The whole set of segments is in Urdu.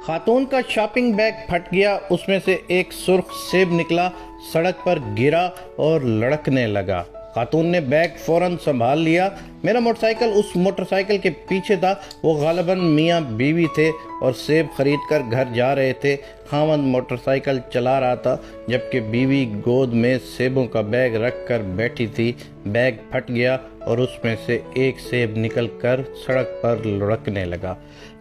خاتون کا شاپنگ بیگ پھٹ گیا، اس میں سے ایک سرخ سیب نکلا، سڑک پر گرا اور لڑکنے لگا۔ خاتون نے بیگ فوراً سنبھال لیا۔ میرا موٹر سائیکل اس موٹر سائیکل کے پیچھے تھا۔ وہ غالباً میاں بیوی تھے اور سیب خرید کر گھر جا رہے تھے۔ خاوند موٹر سائیکل چلا رہا تھا جبکہ بیوی گود میں سیبوں کا بیگ رکھ کر بیٹھی تھی۔ بیگ پھٹ گیا اور اس میں سے ایک سیب نکل کر سڑک پر لڑکنے لگا۔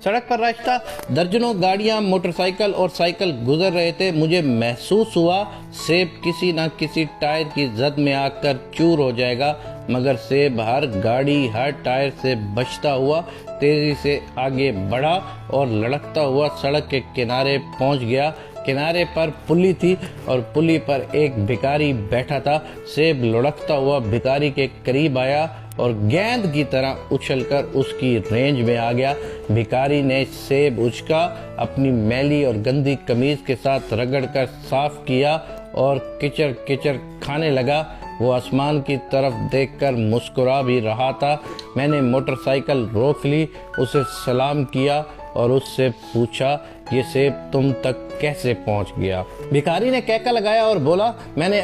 سڑک پر راشتہ درجنوں گاڑیاں، موٹر سائیکل اور سائیکل گزر رہے تھے۔ مجھے محسوس ہوا سیب کسی نہ کسی ٹائر کی زد میں آ کر چور ہو جائے گا، مگر سیب ہر گاڑی، ہر ٹائر سے بچتا ہوا تیزی سے آگے بڑھا اور لڑکتا ہوا سڑک کے کنارے پہنچ گیا۔ کنارے پر پلی تھی اور پلی پر ایک بھکاری بیٹھا تھا۔ سیب لڑکتا ہوا بھکاری کے قریب آیا اور گیند کی طرح اچھل کر اس کی رینج میں آ گیا۔ بھکاری نے سیب اچکا، اپنی میلی اور گندی قمیض کے ساتھ رگڑ کر صاف کیا اور کچر کچر کھانے لگا۔ وہ آسمان کی طرف دیکھ کر مسکرا بھی رہا تھا۔ میں نے موٹر سائیکل روک لی، اسے سلام کیا اور اس سے پوچھا یہ سیب تم تک کیسے پہنچ گیا؟ بھکاری نے کہکا لگایا اور بولا میں نے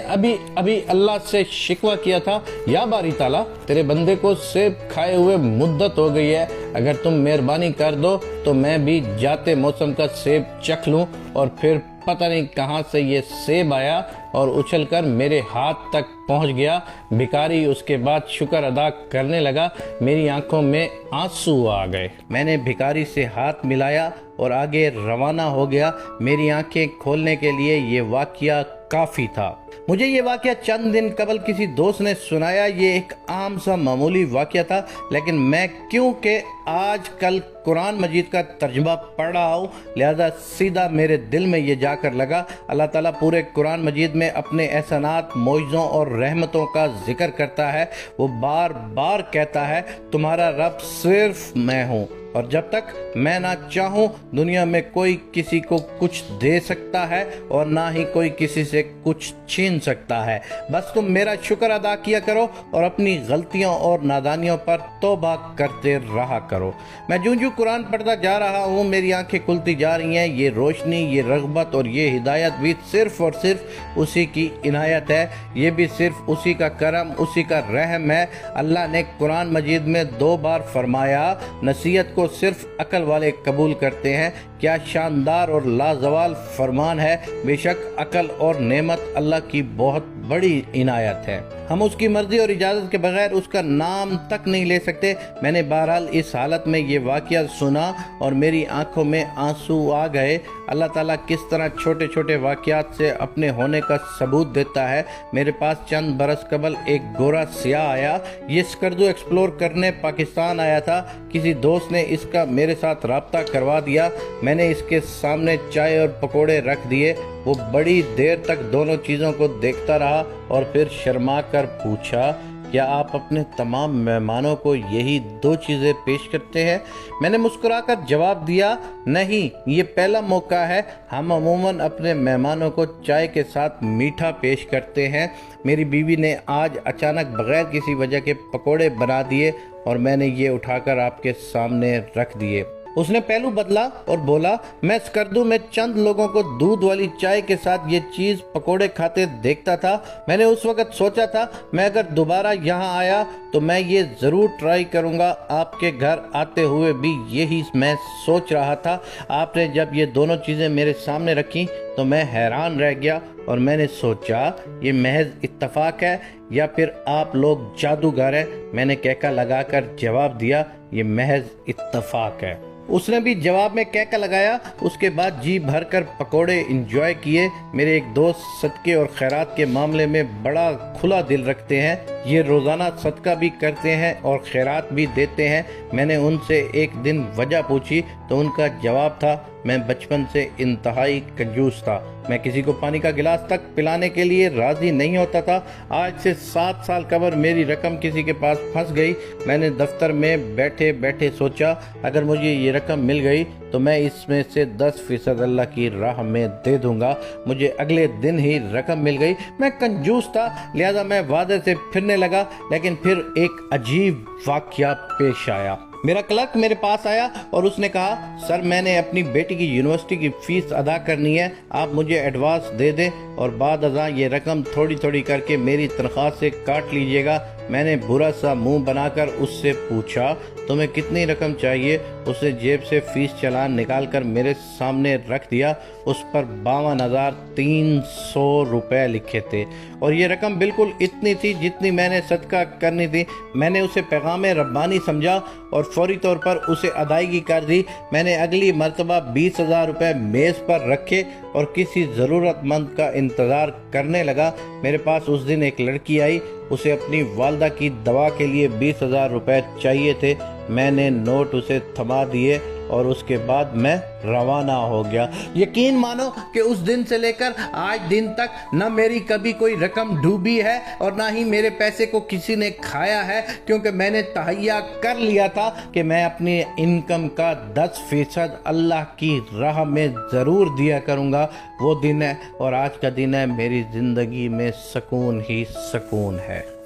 ابھی اللہ سے شکوہ کیا تھا، یا باری تعالیٰ تیرے بندے کو سیب کھائے ہوئے مدت ہو گئی ہے، اگر تم مہربانی کر دو تو میں بھی جاتے موسم کا سیب چکھ لوں۔ اور پھر پتہ نہیں کہاں سے یہ سیب آیا اور اچھل کر میرے ہاتھ تک پہنچ گیا۔ بھکاری اس کے بعد شکر ادا کرنے لگا۔ میری آنکھوں میں آنسو آ گئے۔ میں نے بھکاری سے ہاتھ ملایا اور آگے روانہ ہو گیا۔ میری آنکھیں کھولنے کے لیے یہ واقعہ کافی تھا۔ مجھے یہ واقعہ چند دن قبل کسی دوست نے سنایا۔ یہ ایک عام سا معمولی واقعہ تھا، لیکن میں کیونکہ آج کل قرآن مجید کا ترجمہ پڑھ رہا ہوں لہذا سیدھا میرے دل میں یہ جا کر لگا۔ اللہ تعالیٰ پورے قرآن مجید میں اپنے احسانات، معجزوں اور رحمتوں کا ذکر کرتا ہے۔ وہ بار بار کہتا ہے تمہارا رب صرف میں ہوں، اور جب تک میں نہ چاہوں دنیا میں کوئی کسی کو کچھ دے سکتا ہے اور نہ ہی کوئی کسی سے کچھ چھین سکتا ہے۔ بس تم میرا شکر ادا کیا کرو اور اپنی غلطیوں اور نادانیوں پر توبہ کرتے رہا کرو۔ میں جوں قرآن پڑھتا جا رہا ہوں میری آنکھیں کھلتی جا رہی ہیں۔ یہ روشنی، یہ رغبت اور یہ ہدایت بھی صرف اور صرف اسی کی عنایت ہے۔ یہ بھی صرف اسی کا کرم، اسی کا رحم ہے۔ اللہ نے قرآن مجید میں 2 بار فرمایا نصیحت کو صرف عقل والے قبول کرتے ہیں۔ کیا شاندار اور لازوال فرمان ہے۔ بے شک عقل اور نعمت اللہ کی بہت بڑی عنایت ہے، ہم اس کی مرضی اور اجازت کے بغیر اس کا نام تک نہیں لے سکتے۔ میں نے بہرحال اس حالت میں یہ واقعہ سنا اور میری آنکھوں میں آنسو آ گئے۔ اللہ تعالیٰ کس طرح چھوٹے چھوٹے واقعات سے اپنے ہونے کا ثبوت دیتا ہے۔ میرے پاس چند برس قبل ایک گورا سیاہ آیا۔ یہ اسکردو ایکسپلور کرنے پاکستان آیا تھا۔ کسی دوست نے اس کا میرے ساتھ رابطہ کروا دیا۔ میں نے اس کے سامنے چائے اور پکوڑے رکھ دیے۔ وہ بڑی دیر تک دونوں چیزوں کو دیکھتا رہا اور پھر شرما کر پوچھا کیا آپ اپنے تمام مہمانوں کو یہی 2 چیزیں پیش کرتے ہیں؟ میں نے مسکرا کر جواب دیا نہیں، یہ پہلا موقع ہے۔ ہم عموماً اپنے مہمانوں کو چائے کے ساتھ میٹھا پیش کرتے ہیں۔ میری بیوی نے آج اچانک بغیر کسی وجہ کے پکوڑے بنا دیے اور میں نے یہ اٹھا کر آپ کے سامنے رکھ دیے۔ اس نے پہلو بدلا اور بولا میں اسکردو میں چند لوگوں کو دودھ والی چائے کے ساتھ یہ چیز پکوڑے کھاتے دیکھتا تھا۔ میں نے اس وقت سوچا تھا میں اگر دوبارہ یہاں آیا تو میں یہ ضرور ٹرائی کروں گا۔ آپ کے گھر آتے ہوئے بھی یہی میں سوچ رہا تھا۔ آپ نے جب یہ دونوں چیزیں میرے سامنے رکھی تو میں حیران رہ گیا اور میں نے سوچا یہ محض اتفاق ہے یا پھر آپ لوگ جادوگر ہیں۔ میں نے کہکا لگا کر جواب دیا یہ محض اتفاق ہے۔ اس نے بھی جواب میں کہکا لگایا۔ اس کے بعد جی بھر کر پکوڑے انجوائے کیے۔ میرے ایک دوست صدقے اور خیرات کے معاملے میں بڑا کھلا دل رکھتے ہیں۔ یہ روزانہ صدقہ بھی کرتے ہیں اور خیرات بھی دیتے ہیں۔ میں نے ان سے ایک دن وجہ پوچھی تو ان کا جواب تھا میں بچپن سے انتہائی کنجوس تھا، میں کسی کو پانی کا گلاس تک پلانے کے لیے راضی نہیں ہوتا تھا۔ آج سے 7 سال قبل میری رقم کسی کے پاس پھنس گئی۔ میں نے دفتر میں بیٹھے بیٹھے سوچا اگر مجھے یہ رقم مل گئی تو میں اس میں سے 10% اللہ کی راہ میں دے دوں گا۔ مجھے اگلے دن ہی رقم مل گئی۔ میں کنجوس تھا لہذا میں وعدے سے پھرنے لگا، لیکن پھر ایک عجیب واقعہ پیش آیا۔ میرا کلرک میرے پاس آیا اور اس نے کہا سر میں نے اپنی بیٹی کی یونیورسٹی کی فیس ادا کرنی ہے، آپ مجھے ایڈوانس دے دیں اور بعد ازاں یہ رقم تھوڑی تھوڑی کر کے میری تنخواہ سے کاٹ لیجئے گا۔ میں نے برا سا منہ بنا کر اس سے پوچھا تمہیں کتنی رقم چاہیے؟ اس نے جیب سے فیس چلان نکال کر میرے سامنے رکھ دیا، اس پر 52,300 روپے لکھے تھے اور یہ رقم بالکل اتنی تھی جتنی میں نے صدقہ کرنی تھی۔ میں نے اسے پیغام ربانی سمجھا اور فوری طور پر اسے ادائیگی کر دی۔ میں نے اگلی مرتبہ 20,000 روپے میز پر رکھے اور کسی ضرورت مند کا انتظار کرنے لگا۔ میرے پاس اس دن ایک لڑکی آئی، اسے اپنی والدہ کی دوا کے لیے 20,000 روپے چاہیے تھے۔ میں نے نوٹ اسے تھما دیے اور اس کے بعد میں روانہ ہو گیا۔ یقین مانو کہ اس دن سے لے کر آج دن تک نہ میری کبھی کوئی رقم ڈوبی ہے اور نہ ہی میرے پیسے کو کسی نے کھایا ہے، کیونکہ میں نے تہیہ کر لیا تھا کہ میں اپنی انکم کا 10% اللہ کی راہ میں ضرور دیا کروں گا۔ وہ دن ہے اور آج کا دن ہے، میری زندگی میں سکون ہی سکون ہے۔